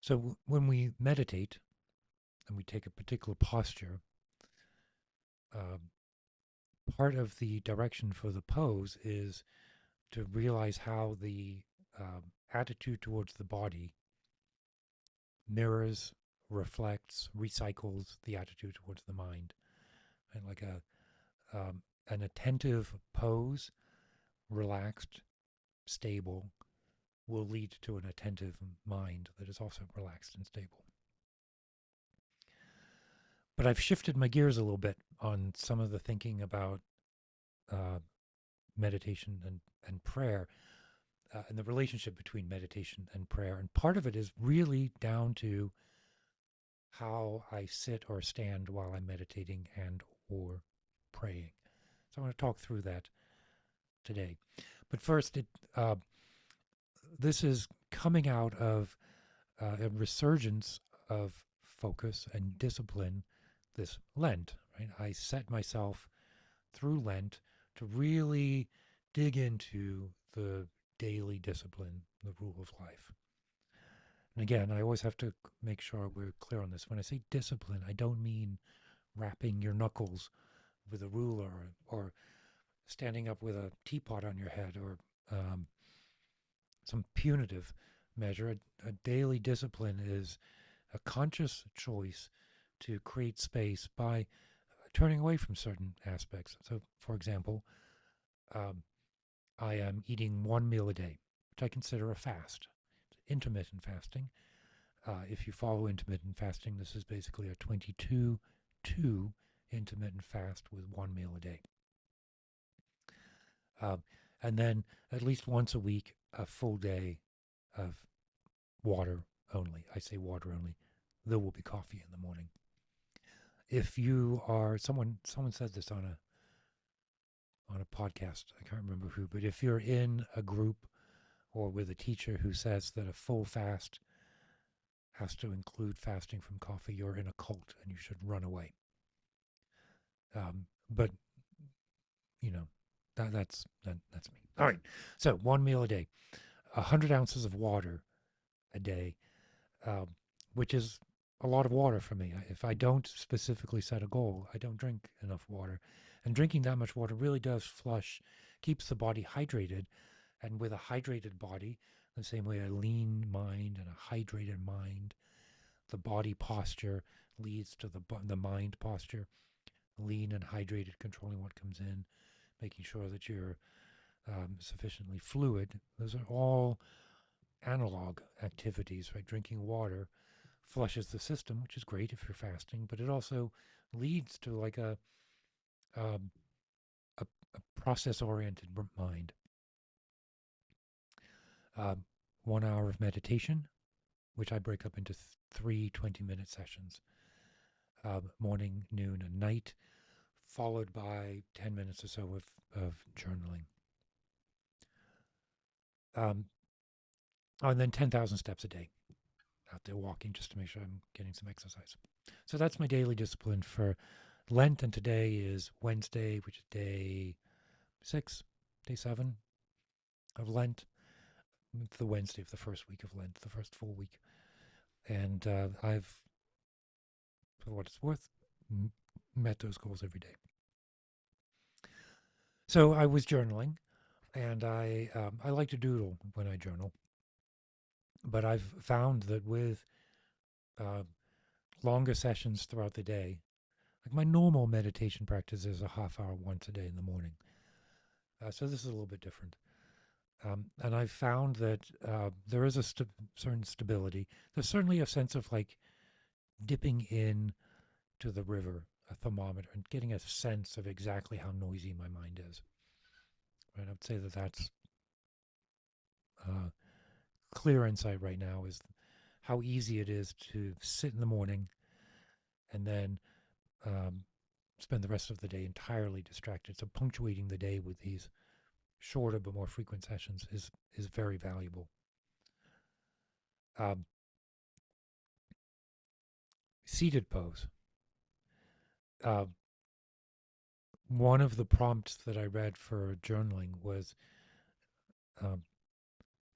So when we meditate and we take a particular posture, uh, part of the direction for the pose is to realize how the attitude towards the body mirrors, reflects, recycles the attitude towards the mind. And like an attentive pose, relaxed, stable, will lead to an attentive mind that is also relaxed and stable. But I've shifted my gears a little bit on some of the thinking about uh, meditation and prayer, and the relationship between meditation and prayer. And part of it is really down to how I sit or stand while I'm meditating and or praying. So I want to talk through that today. But first, uh, this is coming out of a resurgence of focus and discipline this Lent. Right, I set myself through Lent to really dig into the daily discipline, the rule of life. And again, I always have to make sure we're clear on this. When I say discipline, I don't mean rapping your knuckles with a ruler or standing up with a teapot on your head or some punitive measure. A daily discipline is a conscious choice to create space by turning away from certain aspects. So, for example, um, I am eating one meal a day, which I consider a fast. Intermittent fasting. If you follow intermittent fasting, this is basically a 22-2 intermittent fast with one meal a day. Um, and then at least once a week, a full day of water only. I say water only. There will be coffee in the morning. If you are someone said this on a podcast, I can't remember who, but if you're in a group or with a teacher who says that a full fast has to include fasting from coffee, you're in a cult and you should run away. But you know, that's me. All right. So 1 meal a day, 100 ounces of water a day, um, which is a lot of water for me. If I don't specifically set a goal, I don't drink enough water. And drinking that much water really does flush, keeps the body hydrated. And with a hydrated body, the same way a lean mind and a hydrated mind, the body posture leads to the mind posture. Lean and hydrated, controlling what comes in, making sure that you're sufficiently fluid. Those are all analog activities, right? Drinking water flushes the system, which is great if you're fasting, but it also leads to like um, a process-oriented mind. Um, 1 hour of meditation, which I break up into three 20-minute sessions, morning, noon, and night, followed by 10 minutes or so of journaling. Um, oh, and then 10,000 steps a day out there walking just to make sure I'm getting some exercise. So that's my daily discipline for Lent, and today is Wednesday, which is day 6, day 7 of Lent. It's the Wednesday of the first week of Lent, the first full week. And I've, for what it's worth, met those goals every day. So I was journaling, and I like to doodle when I journal, but I've found that with uh, longer sessions throughout the day, like my normal meditation practice is a half hour once a day in the morning. So this is a little bit different. And I've found that there is a certain stability. There's certainly a sense of like dipping in to the river, a thermometer, and getting a sense of exactly how noisy my mind is. Right? I would say that that's uh, clear insight right now is how easy it is to sit in the morning and then um, spend the rest of the day entirely distracted. So punctuating the day with these shorter but more frequent sessions is very valuable. Um, Seated pose. Uh, One of the prompts that I read for journaling was um,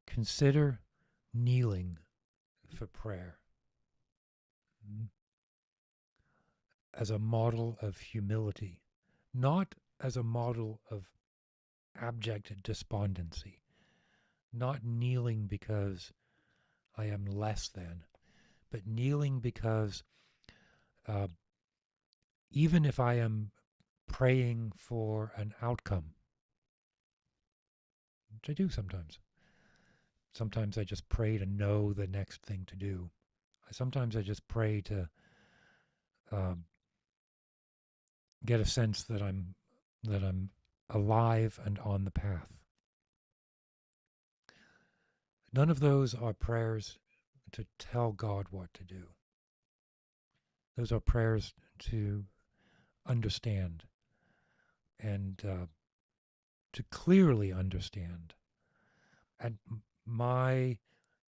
consider kneeling for prayer as a model of humility, not as a model of abject despondency, not kneeling because I am less than, but kneeling because uh, even if I am praying for an outcome, which I do sometimes. Sometimes I just pray to know the next thing to do. Sometimes I just pray to um, get a sense that I'm alive and on the path. None of those are prayers to tell God what to do. Those are prayers to understand and to clearly understand. And my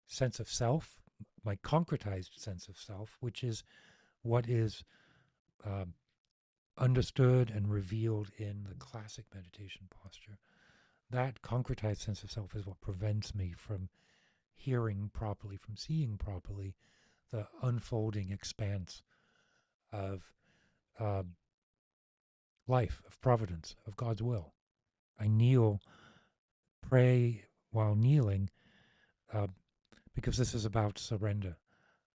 sense of self, my concretized sense of self, which is what is um, understood and revealed in the classic meditation posture. That concretized sense of self is what prevents me from hearing properly, from seeing properly the unfolding expanse of uh, life, of providence, of God's will. I kneel, pray while kneeling, uh, because this is about surrender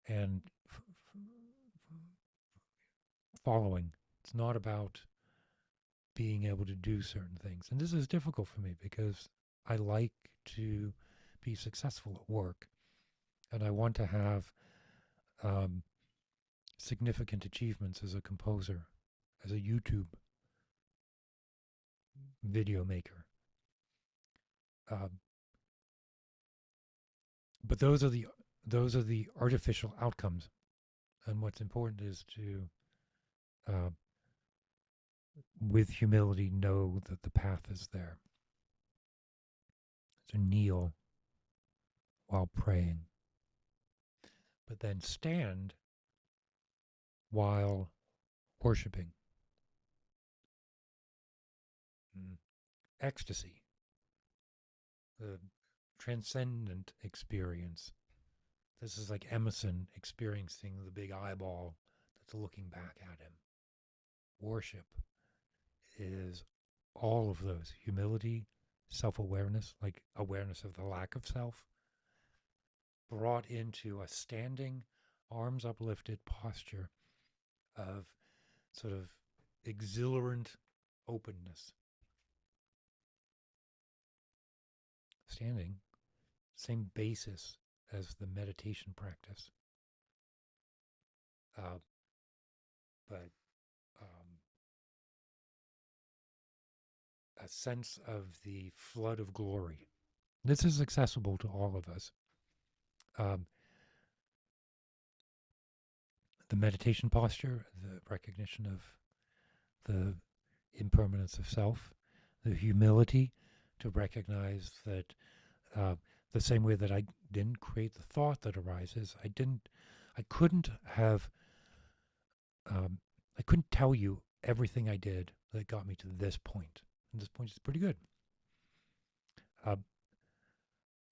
and following. It's not about being able to do certain things. And this is difficult for me because I like to be successful at work and I want to have um, significant achievements as a composer, as a YouTube video maker. Um, but those are the artificial outcomes, and what's important is to, uh, with humility, know that the path is there. To kneel while praying, but then stand while worshiping. Ecstasy, the transcendent experience. This is like Emerson experiencing the big eyeball that's looking back at him. Worship is all of those: humility, self awareness, like awareness of the lack of self, brought into a standing, arms uplifted posture of sort of exhilarant openness. Standing, same basis as the meditation practice. Uh, but a sense of the flood of glory. This is accessible to all of us. Um, the meditation posture, the recognition of the impermanence of self, the humility to recognize that the same way that I didn't create the thought that arises, I couldn't have, I couldn't tell you everything I did that got me to this point. And this point is pretty good. Uh,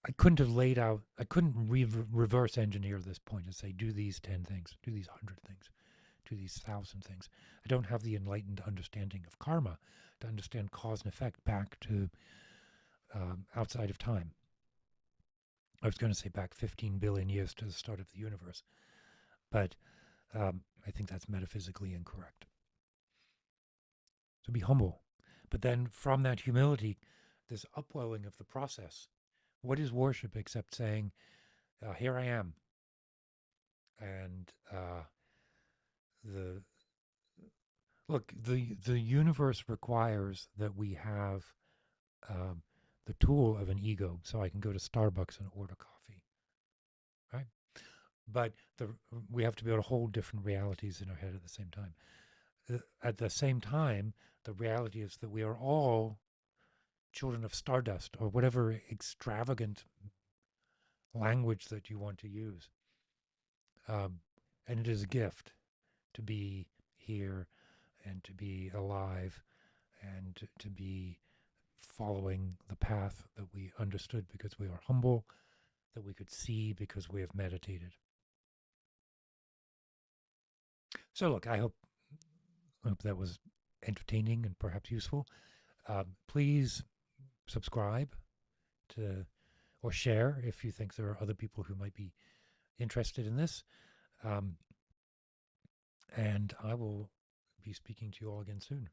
I couldn't have laid out, I couldn't reverse engineer this point and say, do these 10 things, do these 100 things, do these 1,000 things. I don't have the enlightened understanding of karma to understand cause and effect back to outside of time. I was going to say back 15 billion years to the start of the universe, but I think that's metaphysically incorrect. So be humble. But then from that humility, this upwelling of the process. What is worship except saying, here I am? And the look, the universe requires that we have um, the tool of an ego, so I can go to Starbucks and order coffee, right? But we have to be able to hold different realities in our head at the same time. At the same time, the reality is that we are all children of stardust, or whatever extravagant language that you want to use. And it is a gift to be here and to be alive and to be following the path that we understood because we are humble, that we could see because we have meditated. So look, I hope that was entertaining and perhaps useful. Please subscribe to or share if you think there are other people who might be interested in this. Um, and I will be speaking to you all again soon.